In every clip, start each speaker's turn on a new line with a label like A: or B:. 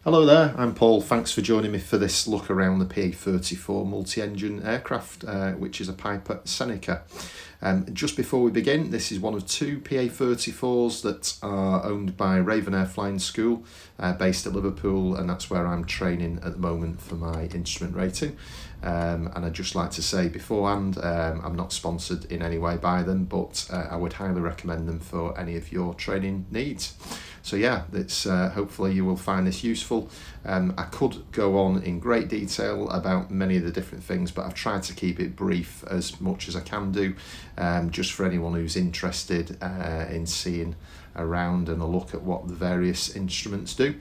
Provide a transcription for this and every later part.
A: Hello there, I'm Paul. Thanks for joining me for this look around the PA34 multi-engine aircraft, which is a Piper Seneca. Just before we begin, this is one of two PA34s that are owned by Ravenair Flying School, based at Liverpool, and that's where I'm training at the moment for my instrument rating. And I'd just like to say beforehand, I'm not sponsored in any way by them, but I would highly recommend them for any of your training needs. So yeah, it's hopefully you will find this useful. I could go on in great detail about many of the different things, but I've tried to keep it brief as much as I can do, just for anyone who's interested in seeing around and a look at what the various instruments do.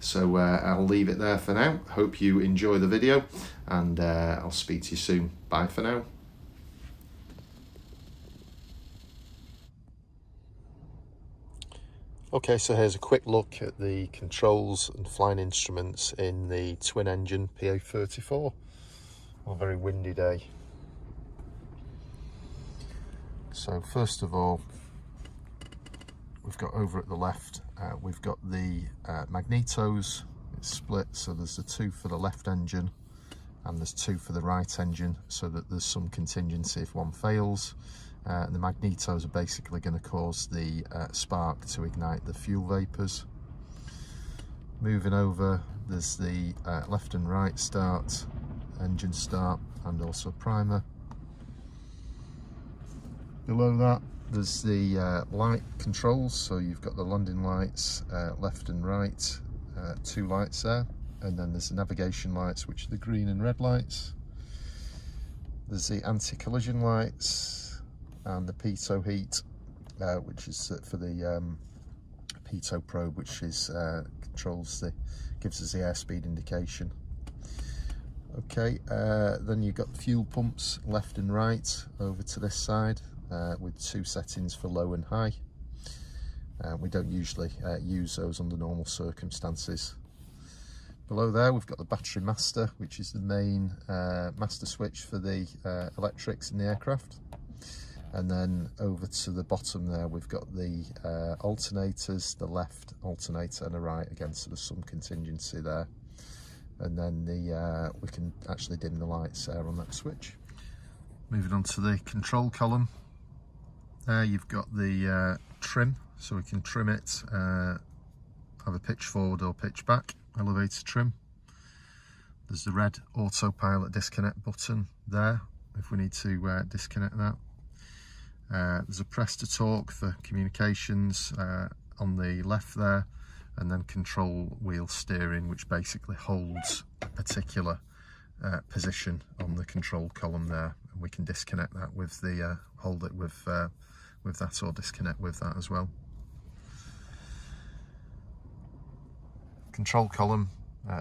A: So I'll leave it there for now. Hope you enjoy the video, and I'll speak to you soon. Bye for now. Okay, so here's a quick look at the controls and flying instruments in the twin engine PA34 on a very windy day. So first of all, we've got over at the left, we've got the magnetos. It's split, so there's the two for the left engine and there's two for the right engine, so that there's some contingency if one fails. And the magnetos are basically going to cause the spark to ignite the fuel vapours. Moving over, there's the left and right start, engine start, and also primer. Below that, there's the light controls, so you've got the landing lights, left and right, two lights there, and then there's the navigation lights, which are the green and red lights. There's the anti-collision lights, and the pitot heat, which is for the pitot probe, which is gives us the airspeed indication. Okay, then you've got the fuel pumps left and right over to this side, with two settings for low and high. We don't usually use those under normal circumstances. Below there we've got the battery master, which is the main master switch for the electrics in the aircraft. And then over to the bottom there, we've got the alternators, the left alternator and a right, again, so there's some contingency there. And then we can actually dim the lights there on that switch. Moving on to the control column. There you've got the trim, so we can trim it, have a pitch forward or pitch back, elevator trim. There's the red Autopilot disconnect button there, if we need to disconnect that. There's a press to talk for communications on the left there, and then control wheel steering, which basically holds a particular position on the control column there, and we can disconnect that with the hold it with that, or disconnect with that as well. Control column,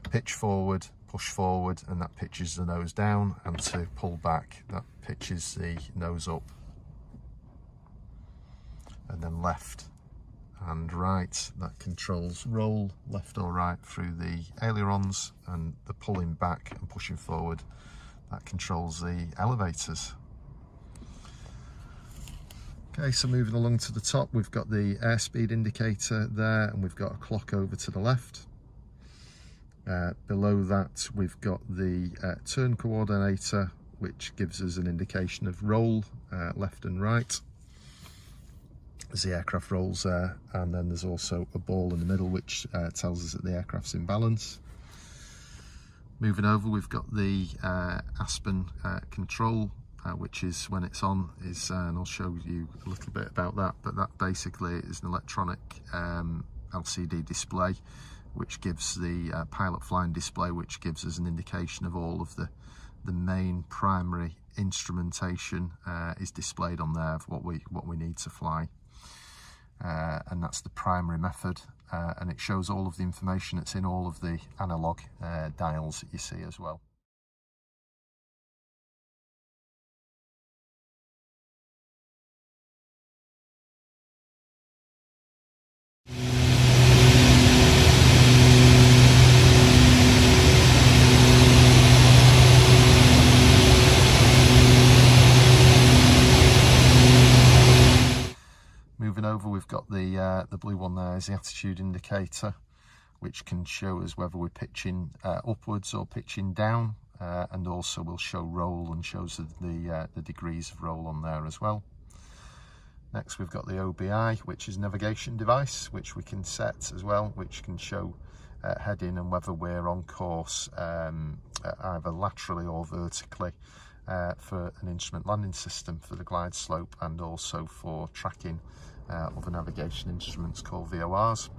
A: pitch forward, push forward, and that pitches the nose down, and to pull back, that pitches the nose up. And then left and right, that controls roll left or right through the ailerons, and the pulling back and pushing forward, that controls the elevators. Okay, so moving along to the top, we've got the airspeed indicator there, and we've got a clock over to the left. Below that we've got the turn coordinator, which gives us an indication of roll left and right as the aircraft rolls there, and then there's also a ball in the middle, which tells us that the aircraft's in balance. Moving over, we've got the Aspen control, which is when it's on, and I'll show you a little bit about that, but that basically is an electronic LCD display, which gives the pilot flying display, which gives us an indication of all of the main primary instrumentation is displayed on there of what we need to fly. And that's the primary method, and it shows all of the information that's in all of the analog dials that you see as well. Moving over, we've got the blue one there is the attitude indicator, which can show us whether we're pitching upwards or pitching down, and also will show roll and shows the degrees of roll on there as well. Next we've got the OBI, which is navigation device, which we can set as well, which can show heading and whether we're on course either laterally or vertically for an instrument landing system for the glide slope, and also for tracking other navigation instruments called VORs.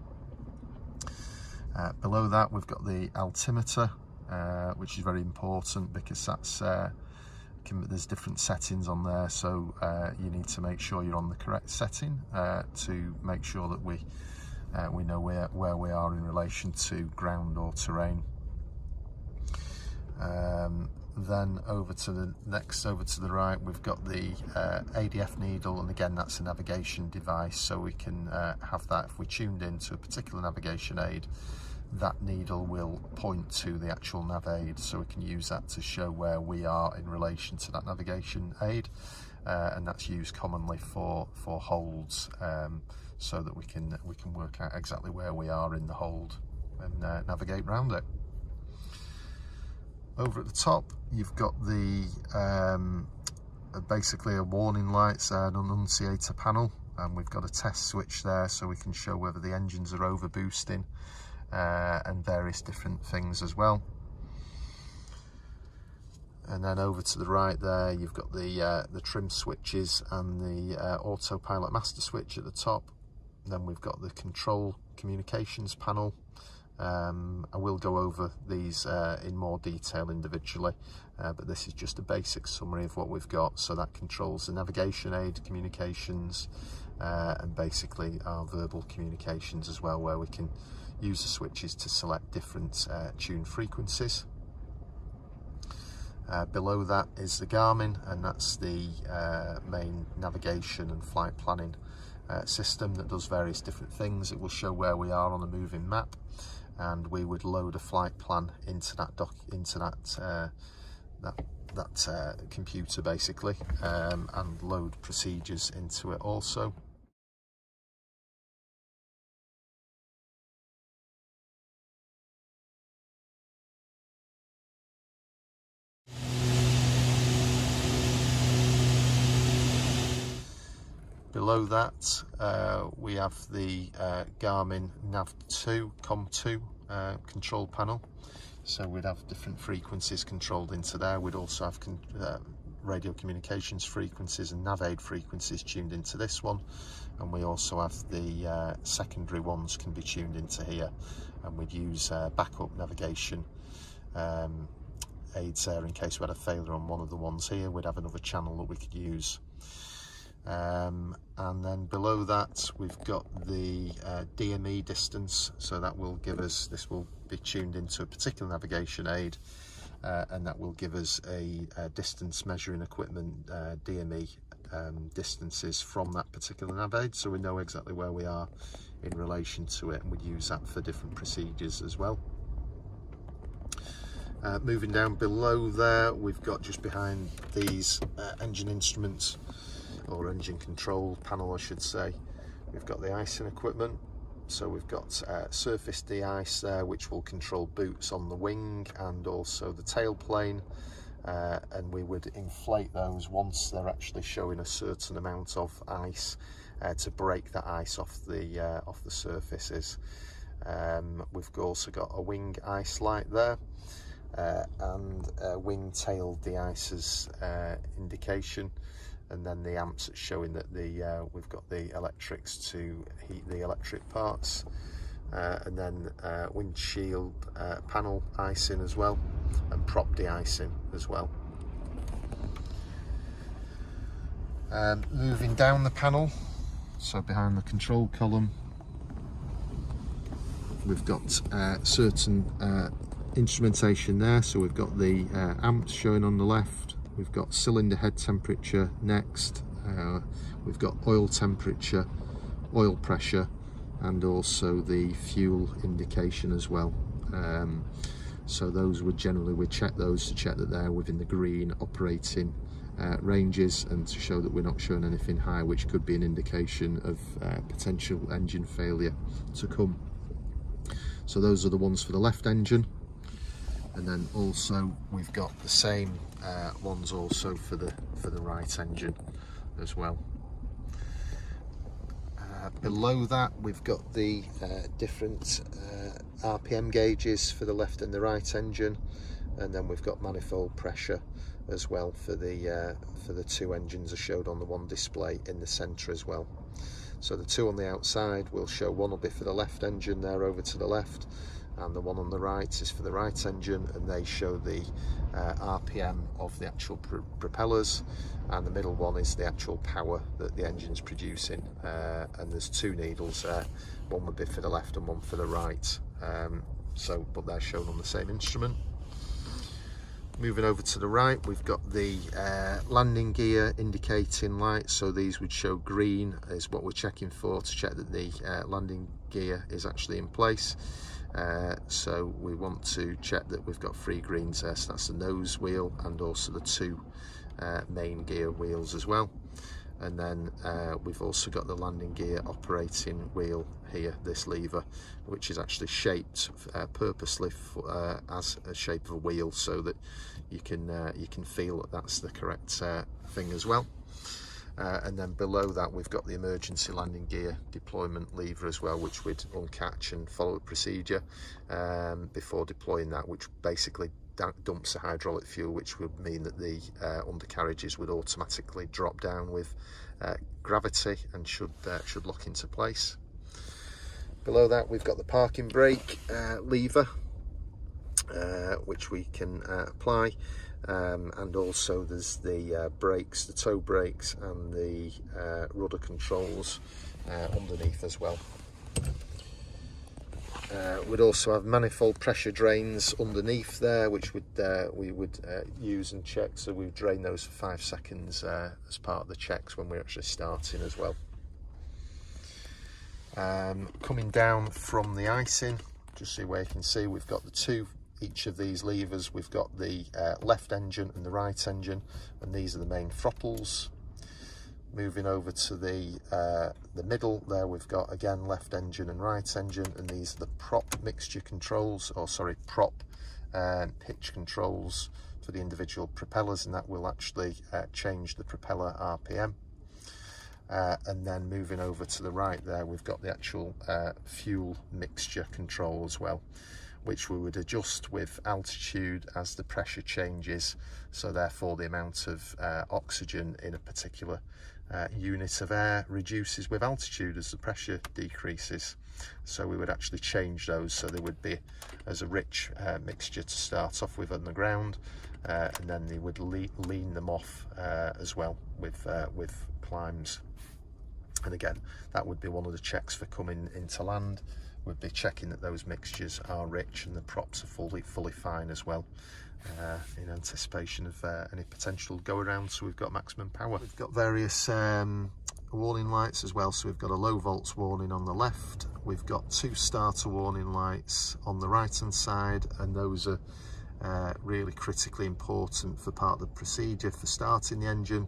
A: Below that we've got the altimeter, which is very important because that's there's different settings on there, so you need to make sure you're on the correct setting to make sure that we know where we are in relation to ground or terrain. Then over to the right we've got the ADF needle, and again that's a navigation device, so we can have that if we tuned into a particular navigation aid. That needle will point to the actual nav aid, so we can use that to show where we are in relation to that navigation aid, and that's used commonly for holds, so that we can work out exactly where we are in the hold and navigate around it. Over at the top you've got the basically a warning lights, an annunciator panel, and we've got a test switch there, so we can show whether the engines are over boosting and various different things as well. And then over to the right there you've got the trim switches and the Autopilot master switch at the top. Then we've got the control communications panel. I will go over these in more detail individually, but this is just a basic summary of what we've got. So that controls the navigation aid, communications, and basically our verbal communications as well, where we can use the switches to select different tune frequencies. Below that is the Garmin, and that's the main navigation and flight planning system that does various different things. It will show where we are on a moving map, and we would load a flight plan into that computer basically, and load procedures into it also. Below that we have the Garmin Nav2 Com2 control panel, so we'd have different frequencies controlled into there. We'd also have radio communications frequencies and nav aid frequencies tuned into this one, and we also have the secondary ones can be tuned into here, and we'd use backup navigation aids there in case we had a failure on one of the ones here. We'd have another channel that we could use. And then below that we've got the DME distance, so that will give us, this will be tuned into a particular navigation aid, and that will give us a distance measuring equipment, DME distances from that particular nav aid, so we know exactly where we are in relation to it, and we'd use that for different procedures as well. Moving down below there, we've got just behind these engine instruments, or engine control panel I should say, we've got the icing equipment. So we've got surface de-ice there, which will control boots on the wing and also the tailplane, and we would inflate those once they're actually showing a certain amount of ice to break that ice off the surfaces. We've also got a wing ice light there, and wing tail de-ices indication, and then the amps showing that we've got the electrics to heat the electric parts, and then windshield panel icing as well, and prop de-icing as well. Moving down the panel, so behind the control column we've got certain instrumentation there. So we've got the amps showing on the left, we've got cylinder head temperature next, we've got oil temperature, oil pressure, and also the fuel indication as well. So those would generally, we check those to check that they're within the green operating ranges, and to show that we're not showing anything high, which could be an indication of potential engine failure to come. So those are the ones for the left engine, and then also we've got the same ones also for the right engine as well. Below that we've got the different RPM gauges for the left and the right engine, and then we've got manifold pressure as well for the two engines are showed on the one display in the centre as well. So the two on the outside will show, one will be for the left engine there over to the left, and the one on the right is for the right engine, and they show the RPM of the actual propellers, and the middle one is the actual power that the engine's producing, and there's two needles there, one would be for the left and one for the right, but they're shown on the same instrument. Moving over to the right, we've got the landing gear indicating lights, so these would show green is what we're checking for, to check that the landing gear is actually in place. So we want to check that we've got 3 greens there, so that's the nose wheel and also the 2 main gear wheels as well. And then we've also got the landing gear operating wheel here, this lever, which is actually shaped purposely as a shape of a wheel, so that you can feel that that's the correct thing as well. And then below that we've got the emergency landing gear deployment lever as well, which we'd uncatch and follow a procedure before deploying that, which basically dumps the hydraulic fuel, which would mean that the undercarriages would automatically drop down with gravity and should lock into place. Below that we've got the parking brake lever, which we can apply, and also there's the brakes, the toe brakes and the rudder controls underneath as well. We'd also have manifold pressure drains underneath there, which we would use and check, so we would drain those for 5 seconds as part of the checks when we're actually starting as well. Coming down from the icing, just so where you can see, we've got each of these levers. We've got the left engine and the right engine, and these are the main throttles. Moving over to the middle there, we've got again left engine and right engine, and these are the prop mixture controls, or sorry, prop pitch controls for the individual propellers, and that will actually change the propeller RPM. And then moving over to the right there, we've got the actual fuel mixture control as well, which we would adjust with altitude as the pressure changes, so therefore the amount of oxygen in a particular unit of air reduces with altitude as the pressure decreases. So we would actually change those so they would be as a rich mixture to start off with on the ground, and then they would lean them off as well with climbs. And again, that would be one of the checks for coming into land. We'd be checking that those mixtures are rich and the props are fully fine as well, in anticipation of any potential go around, so we've got maximum power. We've got various warning lights as well, so we've got a low volts warning on the left, we've got 2 starter warning lights on the right hand side, and those are really critically important for part of the procedure for starting the engine,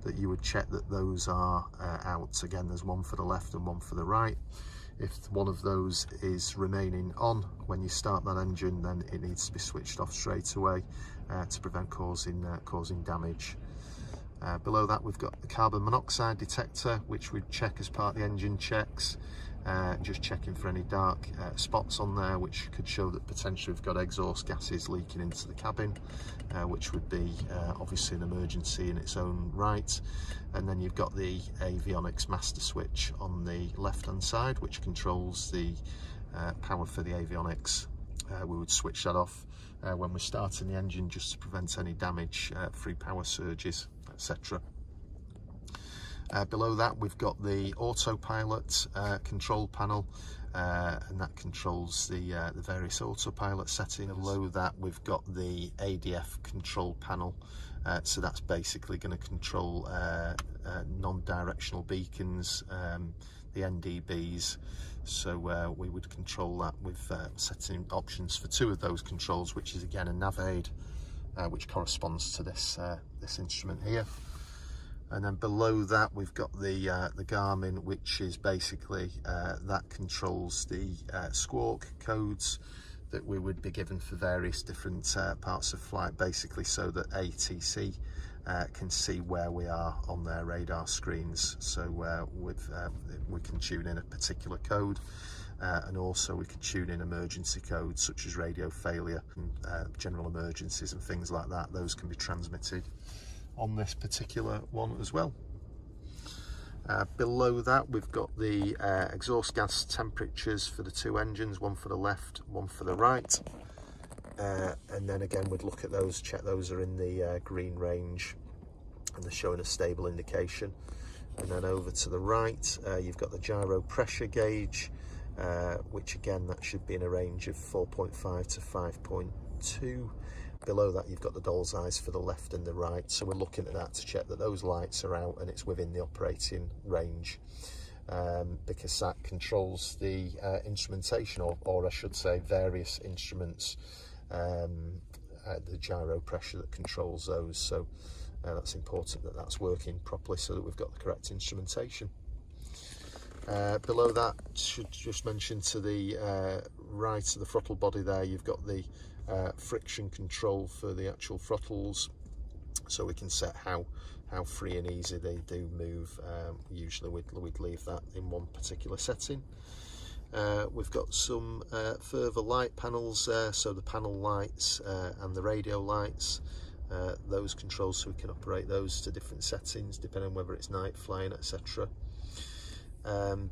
A: that you would check that those are out. Again, there's one for the left and one for the right. If one of those is remaining on when you start that engine, then it needs to be switched off straight away to prevent causing damage. Below that we've got the carbon monoxide detector, which we'd check as part of the engine checks, just checking for any dark spots on there, which could show that potentially we've got exhaust gases leaking into the cabin, which would be obviously an emergency in its own right. And then you've got the Avionics master switch on the left hand side, which controls the power for the Avionics. We would switch that off when we're starting the engine, just to prevent any damage through power surges, etc. Below that we've got the Autopilot control panel, and that controls the various autopilot settings. Below that we've got the ADF control panel, so that's basically going to control non-directional beacons, the NDBs. So we would control that with setting options for 2 of those controls, which is again a nav aid, which corresponds to this instrument here. And then below that we've got the Garmin, which is basically that controls the squawk codes that we would be given for various different parts of flight, basically so that ATC can see where we are on their radar screens. So we can tune in a particular code, and also we can tune in emergency codes such as radio failure and general emergencies and things like that. Those can be transmitted on this particular one as well. Below that we've got the exhaust gas temperatures for the two engines, one for the left, one for the right, and then again we'd look at those, check those are in the green range and they're showing a stable indication. And then over to the right you've got the gyro pressure gauge, which again that should be in a range of 4.5 to 5.2. Below that you've got the doll's eyes for the left and the right, so we're looking at that to check that those lights are out and it's within the operating range, because that controls the instrumentation, or I should say various instruments, the gyro pressure that controls those. So that's important that that's working properly so that we've got the correct instrumentation. Below that, should just mention to the right of the throttle body there, you've got the friction control for the actual throttles, so we can set how free and easy they do move. Usually we'd leave that in one particular setting. We've got some further light panels there, so the panel lights and the radio lights, those controls, so we can operate those to different settings depending on whether it's night flying, etc.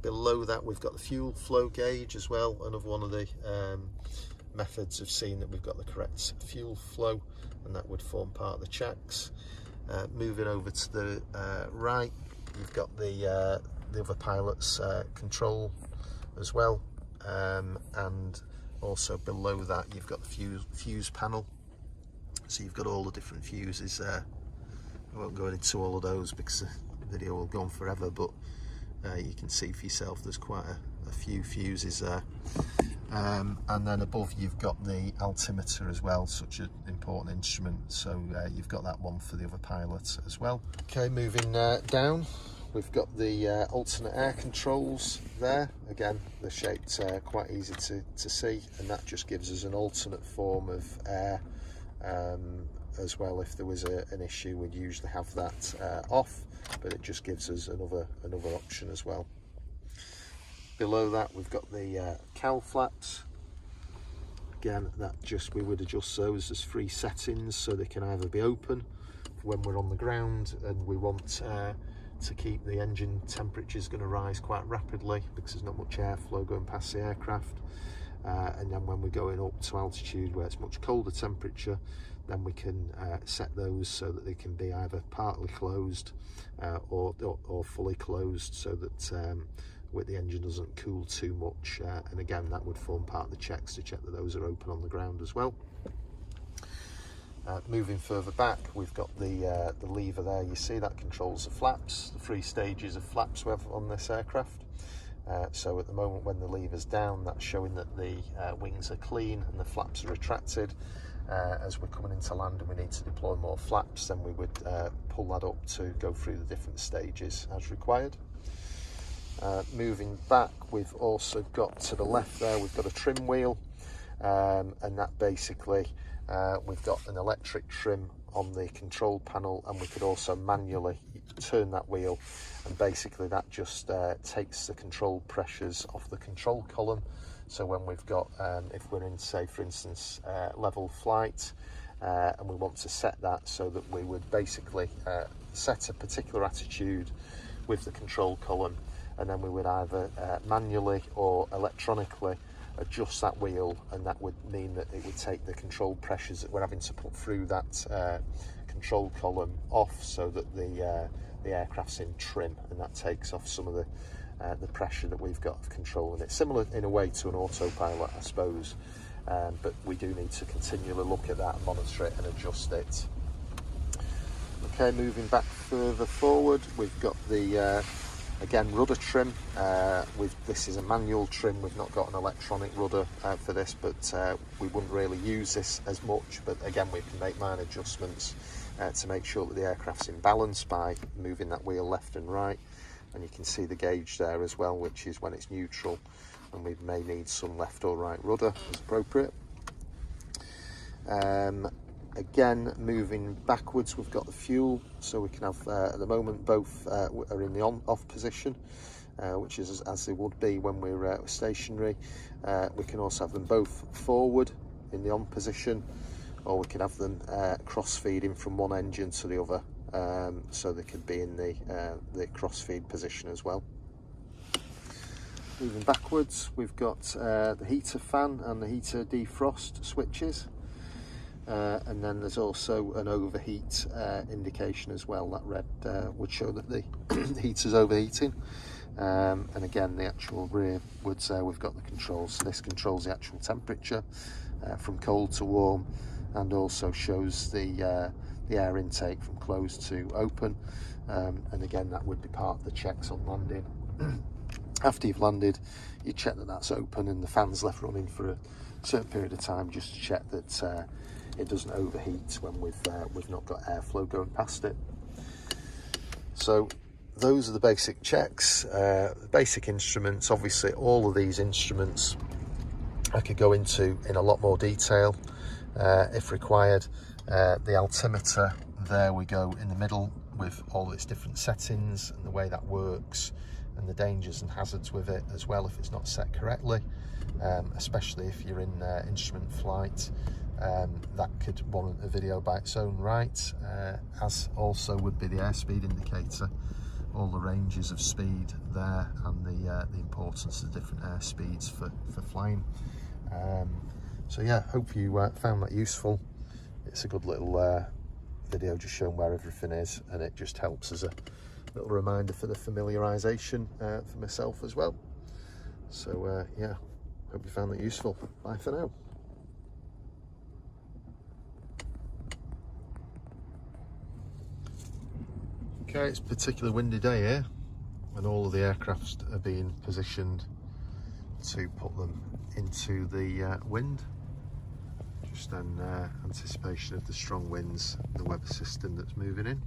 A: Below that we've got the fuel flow gauge as well, another one of the methods of seeing that we've got the correct fuel flow, and that would form part of the checks. Moving over to the right, you've got the other pilot's control as well, and also below that you've got the fuse panel, so you've got all the different fuses there. I won't go into all of those because the video will go on forever, but you can see for yourself there's quite a few fuses there. And then above you've got the altimeter as well, such an important instrument, so you've got that one for the other pilot as well. Okay, moving down, we've got the alternate air controls there. Again, they're shaped quite easy to see, and that just gives us an alternate form of air as well. If there was an issue, we'd usually have that off, but it just gives us another option as well. Below that we've got the cowl flaps. Again, we would adjust those as free settings, so they can either be open when we're on the ground and we want to keep the engine temperatures going to rise quite rapidly because there's not much airflow going past the aircraft, and then when we're going up to altitude where it's much colder temperature, then we can set those so that they can be either partly closed or fully closed, so that the engine doesn't cool too much, and again that would form part of the checks to check that those are open on the ground as well. Moving further back, we've got the lever there. You see that controls the flaps, the 3 stages of flaps we have on this aircraft. So at the moment when the lever's down, that's showing that the wings are clean and the flaps are retracted. As we're coming into land and we need to deploy more flaps, then we would pull that up to go through the different stages as required. Moving back, we've also got to the left there, we've got a trim wheel, and that basically we've got an electric trim on the control panel, and we could also manually turn that wheel, and basically that just takes the control pressures off the control column. So when we've got, if we're in, say for instance, level flight, and we want to set that so that we would basically set a particular attitude with the control column, and then we would either manually or electronically adjust that wheel, and that would mean that it would take the control pressures that we're having to put through that control column off, so that the aircraft's in trim, and that takes off some of the pressure that we've got of controlling it. Similar in a way to an autopilot, I suppose, but we do need to continually look at that and monitor it and adjust it. Okay, moving back further forward, we've got the Again, rudder trim, this is a manual trim, we've not got an electronic rudder for this, but we wouldn't really use this as much, but again we can make minor adjustments to make sure that the aircraft's in balance by moving that wheel left and right. And you can see the gauge there as well, which is when it's neutral, and we may need some left or right rudder as appropriate. Again, moving backwards, we've got the fuel, so we can have, at the moment, both are in the on-off position, which is as they would be when we're stationary. We can also have them both forward in the on position, or we can have them cross-feeding from one engine to the other, so they could be in the cross-feed position as well. Moving backwards, we've got the heater fan and the heater defrost switches. And then there's also an overheat indication as well. That red would show that the heater's overheating. And again, the actual rear would say we've got the controls. So this controls the actual temperature from cold to warm, and also shows the air intake from closed to open. And again, that would be part of the checks on landing. After you've landed, you check that that's open and the fan's left running for a certain period of time, just to check that it doesn't overheat when we've not got airflow going past it. So those are the basic checks, the basic instruments. Obviously all of these instruments I could go into in a lot more detail if required. The altimeter, there we go in the middle with all its different settings and the way that works, and the dangers and hazards with it as well if it's not set correctly, especially if you're in instrument flight. That could warrant a video by its own right, as also would be the airspeed indicator, all the ranges of speed there, and the importance of different airspeeds for flying. So yeah, hope you found that useful. It's a good little video just showing where everything is, and it just helps as a little reminder for the familiarisation for myself as well. So yeah, hope you found that useful. Bye for now. Okay, it's a particularly windy day here, and all of the aircraft are being positioned to put them into the wind, just in anticipation of the strong winds, the weather system that's moving in.